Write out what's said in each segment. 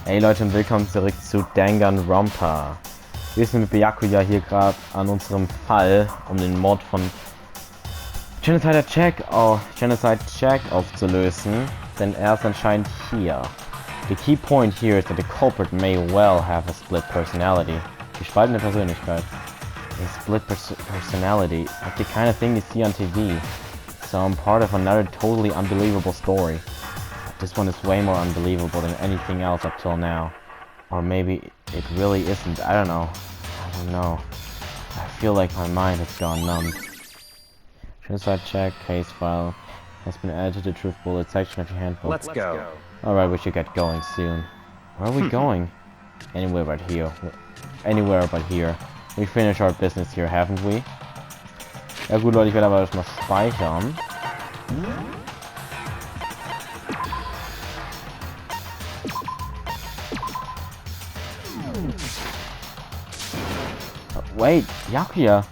Hey Leute und willkommen zurück zu Danganronpa. Wir sind mit Byakuya hier gerade an unserem Fall, um den Mord von Genocide Jack aufzulösen, denn er ist anscheinend hier. The key point here is that the culprit may well have a split personality. Gespaltene Persönlichkeit. A split personality, like the kind of thing you see on TV. So I'm part of another totally unbelievable story. This one is way more unbelievable than anything else up till now. Or maybe it really isn't, I don't know. I feel like my mind has gone numb. Genocide check, case file has been added to the truth bullet section of your handbook. Let's go. Alright, we should get going soon. Where are we going? Anywhere but here. Anywhere but here. We finished our business here, haven't we? Ja gut Leute, ich werde aber erstmal speichern. Wait, Byakuya!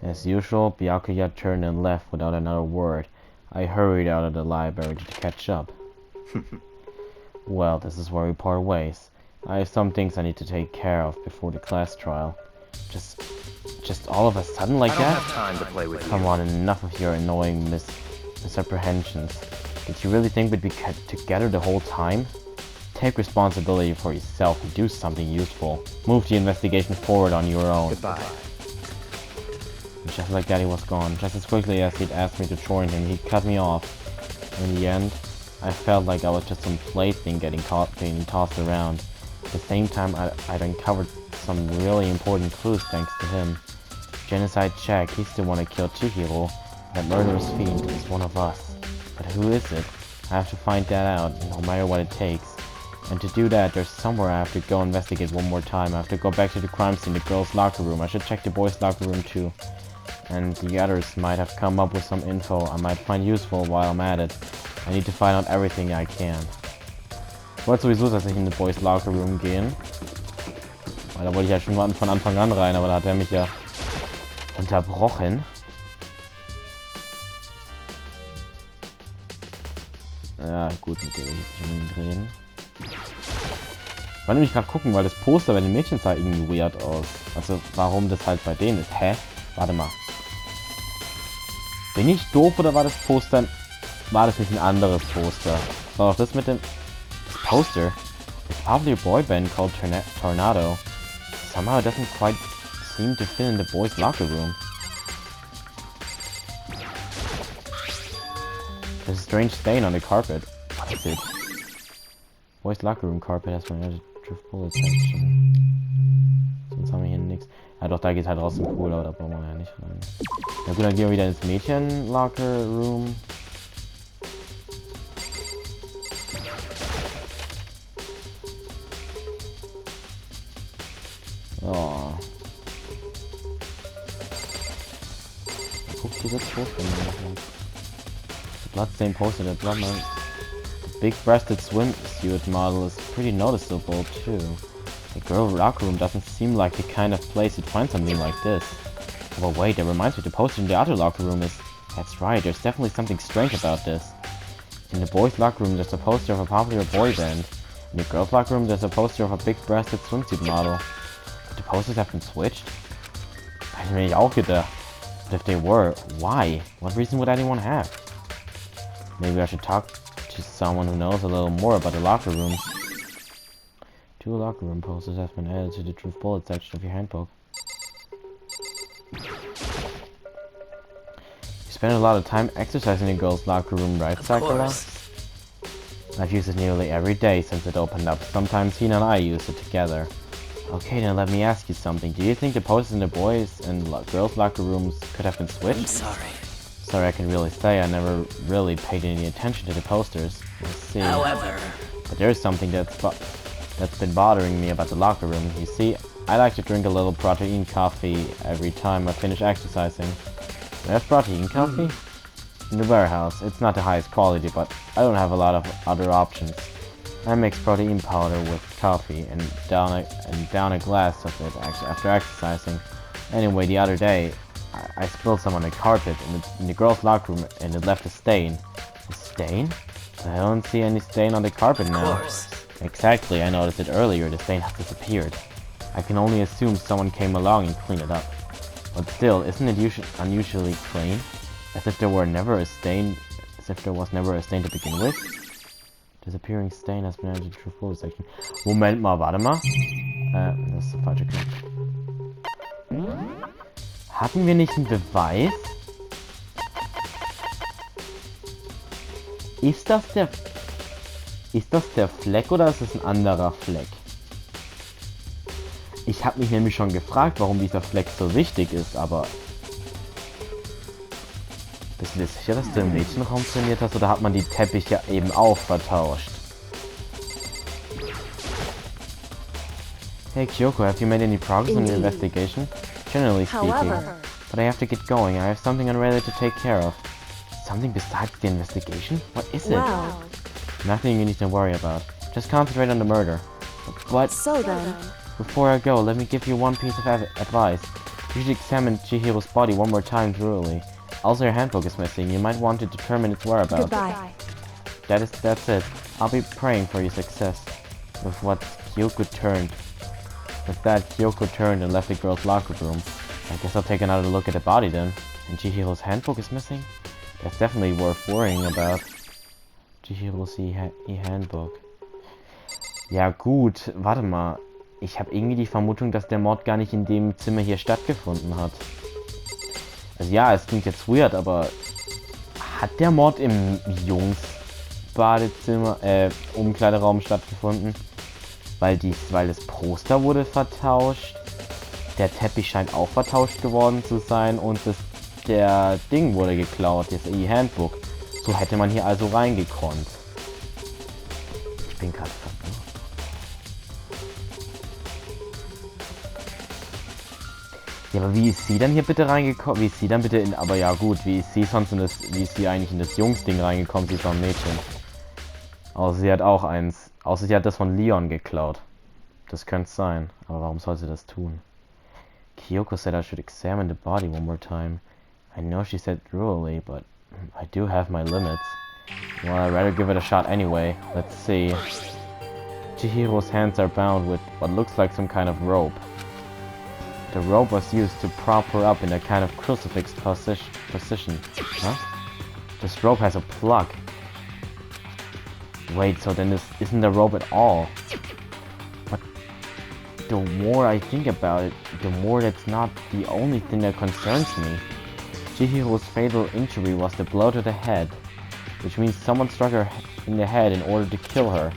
As usual, Byakuya turned and left without another word. I hurried out of the library to catch up. Well, this is where we part ways. I have some things I need to take care of before the class trial. Just all of a sudden like that? I don't have time to play with you. Come on, enough of your annoying misapprehensions. Did you really think we'd be together the whole time? Take responsibility for yourself and do something useful. Move the investigation forward on your own. Goodbye. And just like that, he was gone. Just as quickly as he'd asked me to join him, he cut me off. In the end, I felt like I was just some plaything getting tossed around. At the same time, I'd uncovered some really important clues thanks to him. Genocide Jack, he's the one who killed Chihiro. That murderous fiend is one of us. But who is it? I have to find that out, no matter what it takes. And to do that, there's somewhere I have to go investigate one more time. I have to go back to the crime scene, the girls' locker room. I should check the boys' locker room too. And the others might have come up with some info I might find useful while I'm at it. I need to find out everything I can. Ich wollte sowieso tatsächlich in den Boys' Locker Room gehen. Weil da wollte ich ja schon mal von Anfang an rein, aber da hat er mich ja unterbrochen. Ja, gut, mit der will ich nicht reden. Ich wollte nämlich gerade gucken, weil das Poster bei den Mädchen sah irgendwie weird aus. Also, warum das halt bei denen ist. Hä? Warte mal. Bin ich doof oder war das Poster... War das nicht ein anderes Poster? War doch das mit dem... Das Poster? It's probably a boy band called Tornado. Somehow it doesn't quite seem to fit in the boys' locker room. There's a strange stain on the carpet. What is it? Boys' locker room carpet has been added to bullet section. Sonst haben wir hier nichts. Ja doch, da geht halt draußen cool, aber da brauchen wir ja nicht rein. Ja gut, dann gehen wir wieder ins Mädchen-Locker Room. Oh. Guck dir das Poster an. The bloodstain poster, the big-breasted swimsuit model is pretty noticeable too. The girl locker room doesn't seem like the kind of place you'd find something like this. Well wait, that reminds me, the poster in the other locker room is... That's right, there's definitely something strange about this. In the boys' locker room there's a poster of a popular boy band. In the girls' locker room there's a poster of a big-breasted swimsuit model. The posters have been switched? I didn't really auch gedacht. But if they were, why? What reason would anyone have? Maybe I should talk to someone who knows a little more about the locker rooms. 2 locker room posters have been added to the truth bullet section of your handbook. You spend a lot of time exercising in the girls' locker room, right, Sakura? I've used it nearly every day since it opened up. Sometimes Hina and I use it together. Okay, then let me ask you something. Do you think the posters in the boys' and girls' locker rooms could have been switched? I'm sorry. Sorry, I can really say I never really paid any attention to the posters. Let's see. However, but there's something that's been bothering me about the locker room. You see, I like to drink a little protein coffee every time I finish exercising. Do I have protein coffee? In the warehouse. It's not the highest quality, but I don't have a lot of other options. I mix protein powder with coffee and down a glass of it after exercising. Anyway, the other day, I spilled some on the carpet in the girls' locker room and it left a stain. A stain? I don't see any stain on the carpet now. Exactly, I noticed it earlier. The stain has disappeared. I can only assume someone came along and cleaned it up. But still, isn't it unusually clean? As if there was never a stain to begin with? Disappearing stain has been added to the full section. Moment mal, warte mal. Das ist der falsche Knopf. Hatten wir nicht einen Beweis? Ist das der Fleck oder ist es ein anderer Fleck? Ich habe mich nämlich schon gefragt, warum dieser Fleck so wichtig ist, aber... Bist du dir sicher, dass du im Mädchenraum trainiert hast, oder hat man die Teppiche eben auch vertauscht? Hey Kyoko, have you made any progress on your investigation? Generally speaking. But I have to get going. I have something unrelated to take care of. Something besides the investigation? What is it? Wow. Nothing you need to worry about. Just concentrate on the murder. But So then, before I go, let me give you one piece of advice. You should examine Chihiro's body one more time thoroughly. Also, your handbook is missing. You might want to determine its whereabouts. goodbye. That's it. I'll be praying for your success. With that, Kyoko turned and left the girl's locker room. I guess I'll take another look at the body then. And Chihiro's handbook is missing? That's definitely worth worrying about. Chihiro's E-Handbook. Ja gut, warte mal. Ich habe irgendwie die Vermutung, dass der Mord gar nicht in dem Zimmer hier stattgefunden hat. Also ja, es klingt jetzt weird, aber hat der Mord im Jungs-Badezimmer, Umkleideraum stattgefunden? Weil das Poster wurde vertauscht, der Teppich scheint auch vertauscht geworden zu sein und der Ding wurde geklaut, das E-Handbook. So hätte man hier also reingekonnt. Ich bin gerade verwirrt. Ja, aber wie ist sie dann hier bitte reingekommen? Wie ist sie dann bitte in... Aber ja gut, wie ist sie sonst wie ist sie eigentlich in das Jungs-Ding reingekommen? Sie ist doch ein Mädchen. Außer sie hat auch eins. Außer sie hat das von Leon geklaut. Das könnte es sein. Aber warum soll sie das tun? Kyoko said I should examine the body one more time. I know she said thoroughly, but I do have my limits. Well, I'd rather give it a shot anyway. Let's see. Chihiro's hands are bound with what looks like some kind of rope. The rope was used to prop her up in a kind of crucifix position. Huh? This rope has a plug. Wait, so then this isn't a rope at all. But the more I think about it, the more that's not the only thing that concerns me. Chihiro's fatal injury was the blow to the head, which means someone struck her in the head in order to kill her.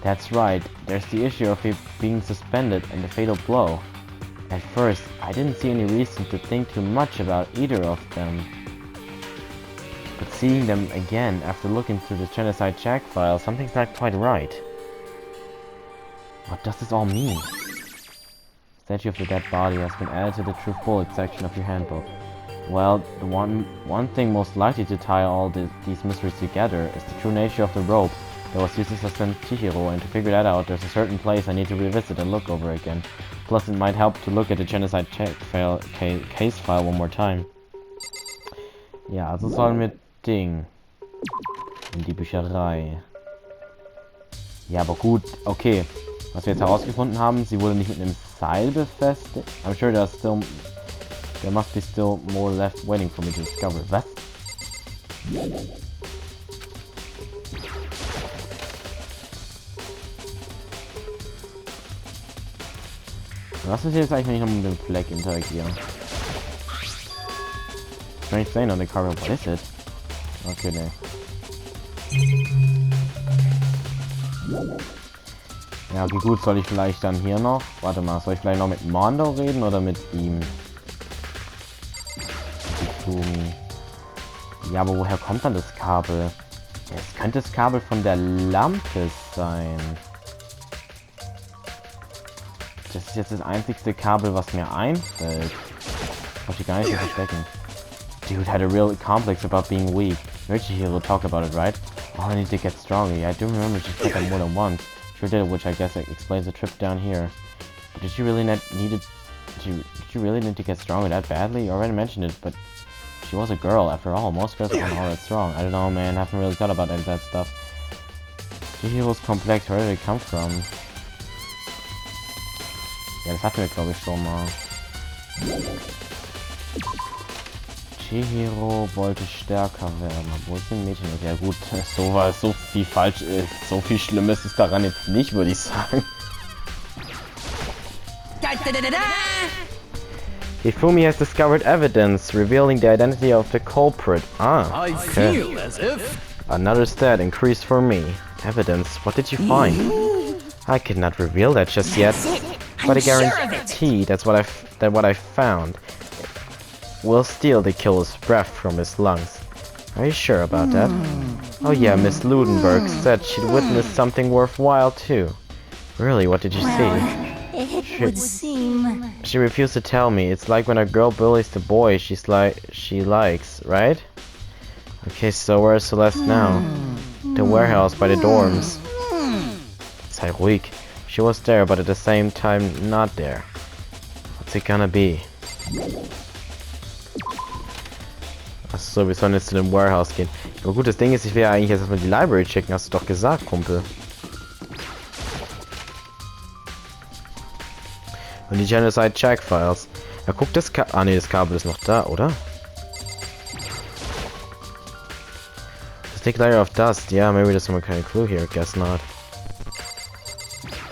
That's right, there's the issue of it being suspended and the fatal blow. At first, I didn't see any reason to think too much about either of them. But seeing them again after looking through the genocide check file, something's not quite right. What does this all mean? Statue of the dead body has been added to the true bullet section of your handbook. Well, the one thing most likely to tie all these mysteries together is the true nature of the rope that was used to suspend Chihiro, and to figure that out, there's a certain place I need to revisit and look over again. Plus, it might help to look at the genocide check file, case file one more time. Ja, also sollen wir Ding in die Bücherei. Ja, aber gut, okay. Was wir jetzt herausgefunden haben, sie wurde nicht mit einem Seil befestigt. I'm sure there must be still more left waiting for me to discover. Was? Was ist jetzt eigentlich, wenn ich noch mit dem Fleck interagiere? Strange stain on the carpet. What is it? Okay, ne. Ja, okay, gut. Soll ich vielleicht dann hier noch... Warte mal, soll ich vielleicht noch mit Mondo reden oder mit ihm? Ja, aber woher kommt dann das Kabel? Es könnte das Kabel von der Lampe sein. Das ist jetzt das einzigste Kabel, was mir einfällt. Muss ich gar nicht so verstecken. Dude had a real complex about being weak. Chihiro talked about it, right? Oh, I need to get stronger. Yeah, I do remember she said that more than once. Sure did, which I guess explains the trip down here. But did you really need to get stronger that badly? You already mentioned it, but She was a girl, after all. Most girls aren't all that strong. I don't know, man. I haven't really thought about any of that stuff. Chihiros Komplex, where did it come from? Ja, das hatten wir, glaube ich, schon mal. Chihiro wollte stärker werden, obwohl es ein Mädchen ist. Ja gut, so viel falsch ist. So viel Schlimmes ist daran jetzt nicht, würde ich sagen. Hifumi has discovered evidence revealing the identity of the culprit. Ah, okay. I feel as if Another stat increased for me. Evidence? What did you find? I cannot reveal that just yet, but I guarantee that's what I found will steal the killer's breath from his lungs. Are you sure about that? Oh yeah, Miss Ludenberg said she'd witnessed something worthwhile too. Really, what did you see? It would seem... She refused to tell me. It's like when a girl bullies the boy she likes, right? Okay, so where's Celeste now? The warehouse by the dorms. Sei ruhig. She was there, but at the same time not there. What's it gonna be? Achso, wir sollen jetzt zu dem Warehouse gehen. Aber gut, das Ding ist, ich will ja eigentlich jetzt erstmal die Library checken, hast du doch gesagt, Kumpel. Und die Genocide Check Files. Ja, guck, das Kabel. Ah ne, das Kabel ist noch da, oder? Das thick layer of dust. Yeah, maybe there's some kind of clue here. Guess not.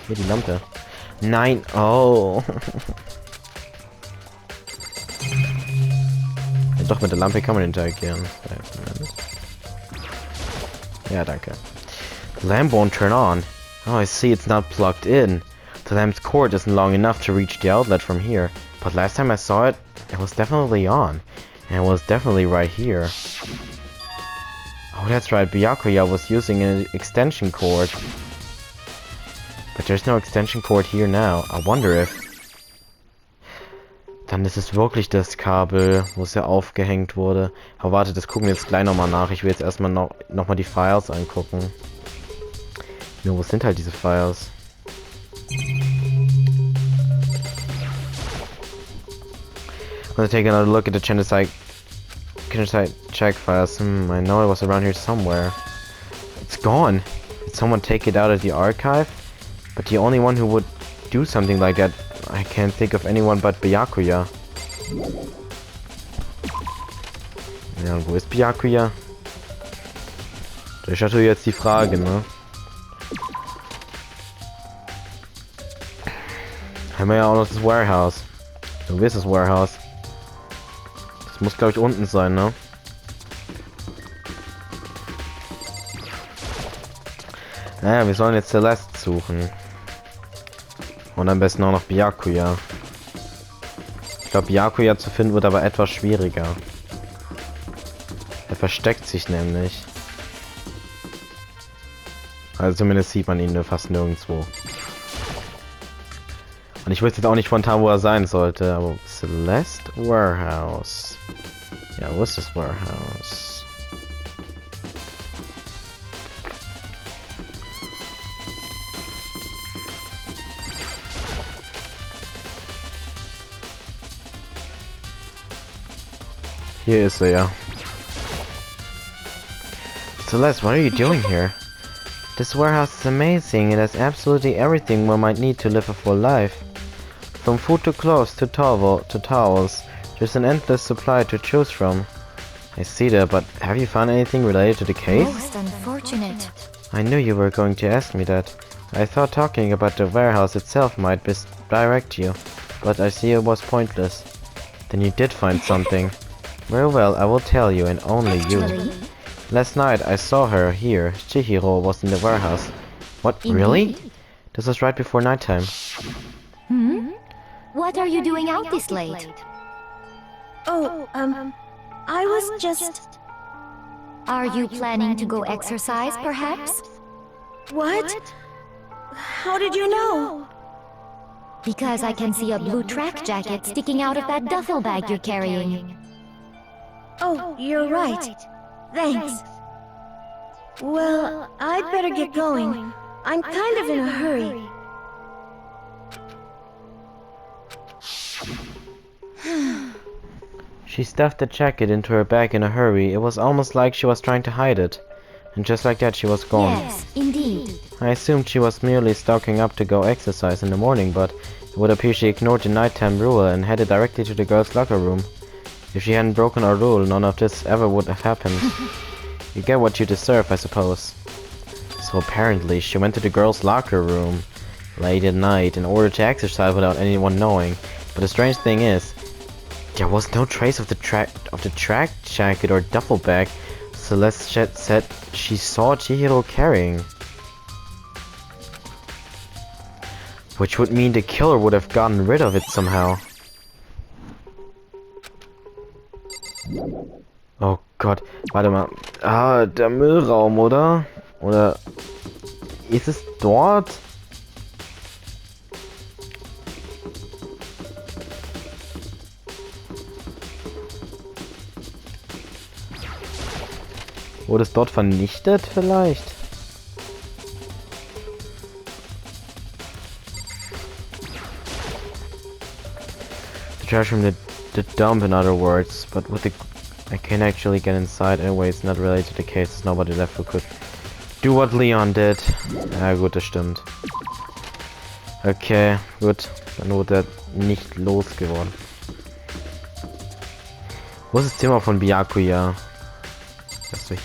Hier die Lampe. Nein. Oh. Ja, doch, mit der Lampe kann man interagieren. Ja, danke. The lamp won't turn on. Oh, I see. It's not plugged in. The lamp's cord isn't long enough to reach the outlet from here, but last time I saw it, it was definitely on, and it was definitely right here. Oh, that's right, Byakuya was using an extension cord. But there's no extension cord here now. I wonder if... Dann ist es wirklich das Kabel, wo es ja aufgehängt wurde. Aber warte, das gucken wir jetzt gleich nochmal nach. Ich will jetzt erstmal noch mal die Files angucken. Nur, wo sind halt diese Files? Let's take another look at the genocide check files. I know it was around here somewhere. It's gone. Did someone take it out of the archive? But the only one who would do something like that, I can't think of anyone but Byakuya. Ja, und wo ist Byakuya? Das ist natürlich jetzt die Frage, ne? Haben wir ja auch noch das Warehouse. Wo ist das Warehouse? Das muss, glaube ich, unten sein, ne? Naja, wir sollen jetzt Celeste suchen. Und am besten auch noch Byakuya. Ich glaube, Byakuya zu finden wird aber etwas schwieriger. Er versteckt sich nämlich. Also zumindest sieht man ihn nur fast nirgendwo. Und ich wüsste jetzt auch nicht spontan, wo er sein sollte, aber Celeste Warehouse. Ja, wo ist das Warehouse? Hier ist er, ja. Celeste, what are you doing here? This warehouse is amazing. It has absolutely everything one might need to live a full life. From food to clothes to towels, there's an endless supply to choose from. I see that, but have you found anything related to the case? Most unfortunate. I knew you were going to ask me that. I thought talking about the warehouse itself might direct you, but I see it was pointless. Then you did find something. Very well, I will tell you, and only you. Actually, Last night I saw her here. Chihiro was in the warehouse. What, really? This was right before nighttime. what are you doing out this late? Oh, I was just... Are you planning to go exercise, perhaps? What? How did you know? Because I can see a blue track jacket sticking out of that duffel bag you're carrying. Oh, you're right. Thanks. Well, I'd better get going. I'm kind of in a hurry. She stuffed the jacket into her bag in a hurry. It was almost like she was trying to hide it. And just like that, she was gone. Yes, indeed. I assumed she was merely stocking up to go exercise in the morning, but it would appear she ignored the nighttime rule and headed directly to the girls' locker room. If she hadn't broken our rule, none of this ever would have happened. You get what you deserve, I suppose. So apparently, she went to the girls' locker room late at night in order to exercise without anyone knowing. But the strange thing is, there was no trace of the track jacket or duffel bag Celeste said she saw Chihiro carrying. Which would mean the killer would have gotten rid of it somehow. Oh Gott, warte mal. Ah, der Müllraum, oder? Oder ist es dort? Wurde es dort vernichtet vielleicht? The trash from the dump, in other words, but with the I can't actually get inside anyway. It's not related to the case. There's nobody left who could do what Leon did. Ja gut, das stimmt. Okay, gut. Dann wurde er nicht losgeworden. Wo ist das Thema von Byakuya?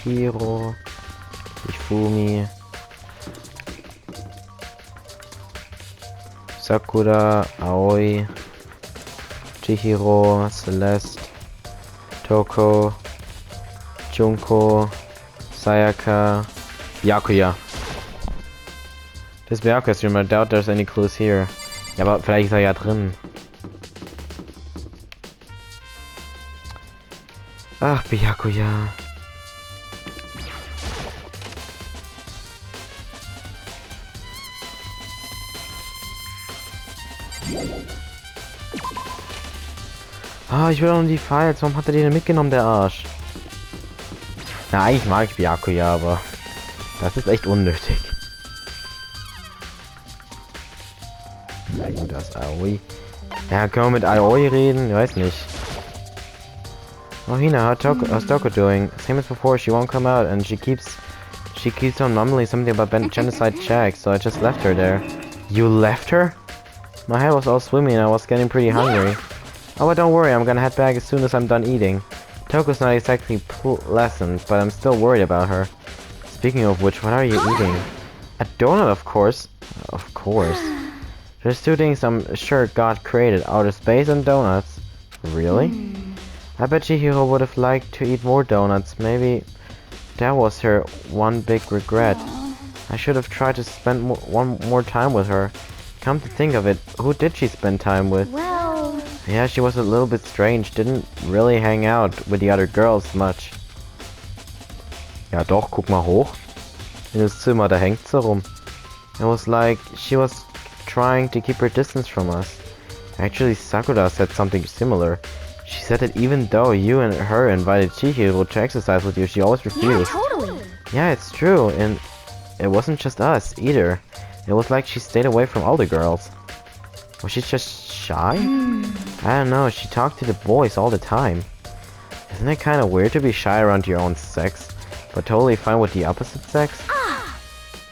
Hiro, Ifumi, Sakura, Aoi, Chihiro, Celeste, Toko, Junko, Sayaka, Byakuya. Das ist Byakuya's room. I doubt there's any clues here. Ja, aber vielleicht ist er ja drin. Ach, Byakuya. Ah, ich will auch nur die Files. Warum hat er die denn mitgenommen, der Arsch? Na, eigentlich mag ich Byakuya, aber das ist echt unnötig. Na gut, das Aoi. Ja, können wir mit Aoi reden? Ich weiß nicht. Oh, Hina, how's Toko doing? Same as before, she won't come out, and she keeps on mumbling something about genocide check, so I just left her there. You left her? My head was all swimming and I was getting pretty hungry. Oh, but don't worry, I'm gonna head back as soon as I'm done eating. Toko's not exactly pleasant, but I'm still worried about her. Speaking of which, what are you eating? A donut, of course. Of course. There's two things I'm sure God created, outer space and donuts. Really? I bet Chihiro would have liked to eat more donuts. Maybe that was her one big regret. I should have tried to spend one more time with her. Come to think of it, who did she spend time with? Well... Yeah, she was a little bit strange. Didn't really hang out with the other girls much. Ja doch, guck mal hoch. In das Zimmer, da hängt sie rum. It was like she was trying to keep her distance from us. Actually, Sakura said something similar. She said that even though you and her invited Chihiro to exercise with you, she always refused. Yeah, totally. Yeah, it's true, and it wasn't just us, either. It was like she stayed away from all the girls. Was she just shy? I don't know, she talked to the boys all the time. Isn't it kind of weird to be shy around your own sex, but totally fine with the opposite sex?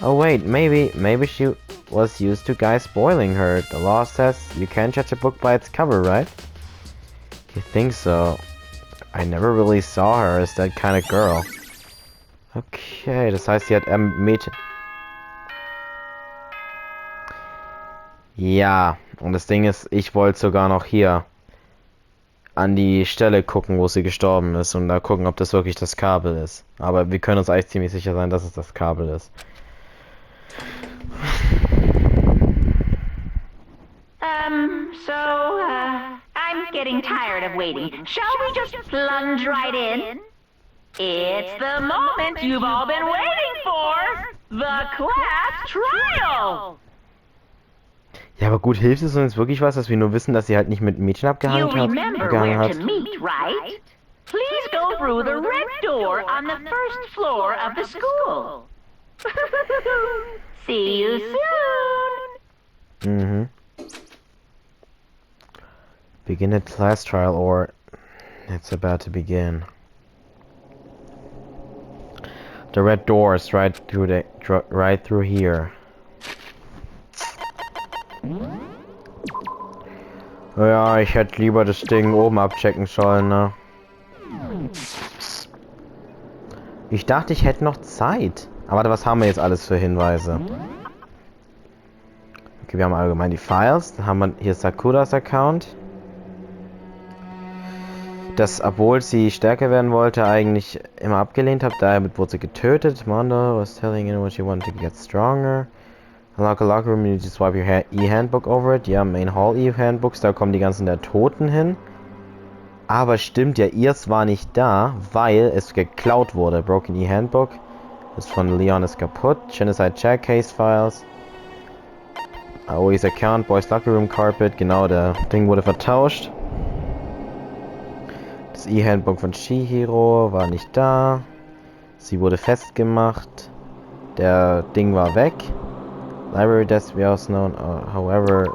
Oh wait, maybe she was used to guys spoiling her. The law says you can't judge a book by its cover, right? You think so? I never really saw her as that kind of girl. Okay, das heißt, sie hat Mädchen. Ja, und das Ding ist, ich wollte sogar noch hier an die Stelle gucken, wo sie gestorben ist und da gucken, ob das wirklich das Kabel ist. Aber wir können uns eigentlich ziemlich sicher sein, dass es das Kabel ist. I'm getting tired of waiting. Shall we just plunge right in? It's the moment you've all been waiting for! The class trial! Ja, aber gut, hilft es uns wirklich was, dass wir nur wissen, dass sie halt nicht mit Mädchen You abgehangen remember where where to meet, right? Please go through the red door on the first floor of the school. See you soon! Begin a class trial or It's about to begin. The red door is right through here. Ja, ich hätte lieber das Ding oben abchecken sollen, ne? Ich dachte, ich hätte noch Zeit. Aber was haben wir jetzt alles für Hinweise? Okay, wir haben allgemein die Files. Dann haben wir hier Sakuras Account. Das, obwohl sie stärker werden wollte, eigentlich immer abgelehnt hat. Daher wurde sie getötet. Mondo was telling anyone she wanted to get stronger. Unlock a locker room, you need to swipe your E-Handbook over it. Ja, Main Hall E-Handbooks, da kommen die ganzen der Toten hin. Aber stimmt ja, ihrs war nicht da, weil es geklaut wurde. Broken E-Handbook. Das von Leon ist kaputt. Genocide Check Case Files. Always Account, Boys Locker Room Carpet. Genau, der Ding wurde vertauscht. Das E-Handbook von Chihiro war nicht da. Sie wurde festgemacht. Der Ding war weg. Library desk we also known. However,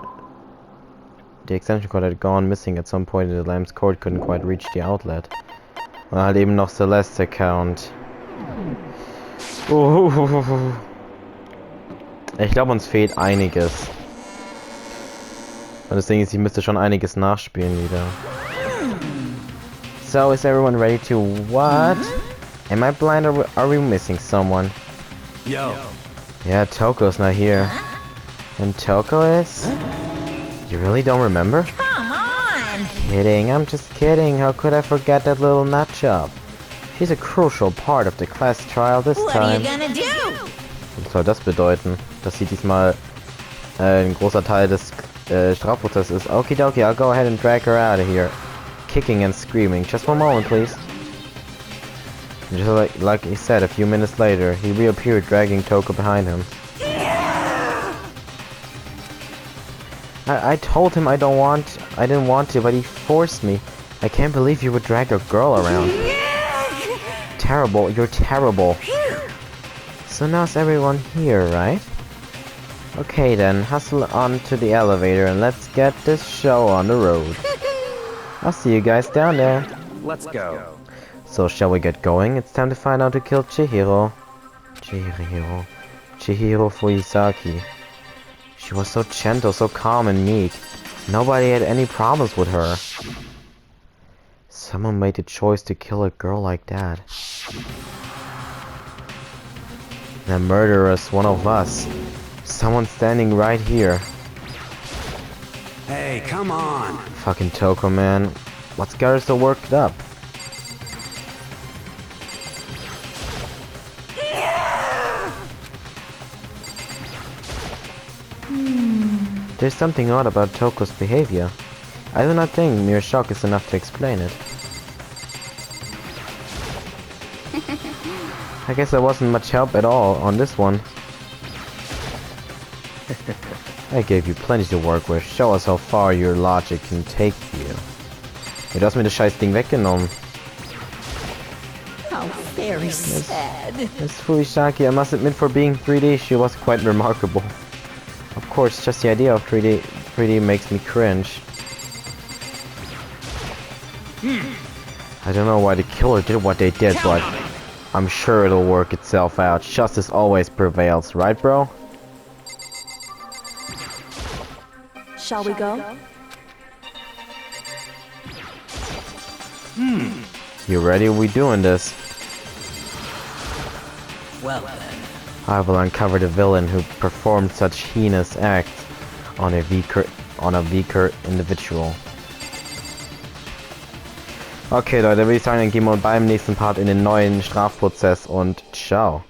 the extension cord had gone missing at some point and the lamp's cord couldn't quite reach the outlet. Und halt eben noch Celeste's Account. Ich glaube, uns fehlt einiges. Und das Ding ist, ich müsste schon einiges nachspielen wieder. So, is everyone ready to what? Am I blind or are we missing someone? Yo. Yeah, Toko's not here. And Toko is? You really don't remember? Come on! Kidding, I'm just kidding. How could I forget that little nutjob? She's a crucial part of the class trial this time. What are you gonna do? Was soll das bedeuten? Dass sie diesmal ein großer Teil des Strafprozesses ist. Okidoki, I'll go ahead and drag her out of here. Kicking and screaming. Just one moment, please. And just like he said, a few minutes later, he reappeared dragging Toko behind him. I told him I didn't want to, but he forced me. I can't believe you would drag a girl around. Terrible, you're terrible. So now's everyone here, right? Okay then, hustle on to the elevator and let's get this show on the road. I'll see you guys down there. Let's go. So shall we get going? It's time to find out who killed Chihiro. Chihiro Fuyisaki. She was so gentle, so calm and meek. Nobody had any problems with her. Someone made the choice to kill a girl like that. The murderer is one of us. Someone standing right here. Hey, come on. Fucking Toko, man. What's got her so worked up? There's something odd about Toko's behavior. I do not think mere shock is enough to explain it. I guess there wasn't much help at all on this one. I gave you plenty to work with. Show us how far your logic can take you. Du hast mir das scheiß Ding weggenommen. How very sad. Miss Fuyisaki, I must admit, for being 3D, she was quite remarkable. Of course, just the idea of 3D makes me cringe. I don't know why the killer did what they did, but I'm sure it'll work itself out. Justice always prevails, right, bro? Shall we go? You ready? We doing this? Well then. I will uncover the villain who performed such heinous acts on a weaker individual. Okay, Leute, würde ich sagen, dann gehen wir beim nächsten Part in den neuen Strafprozess und ciao.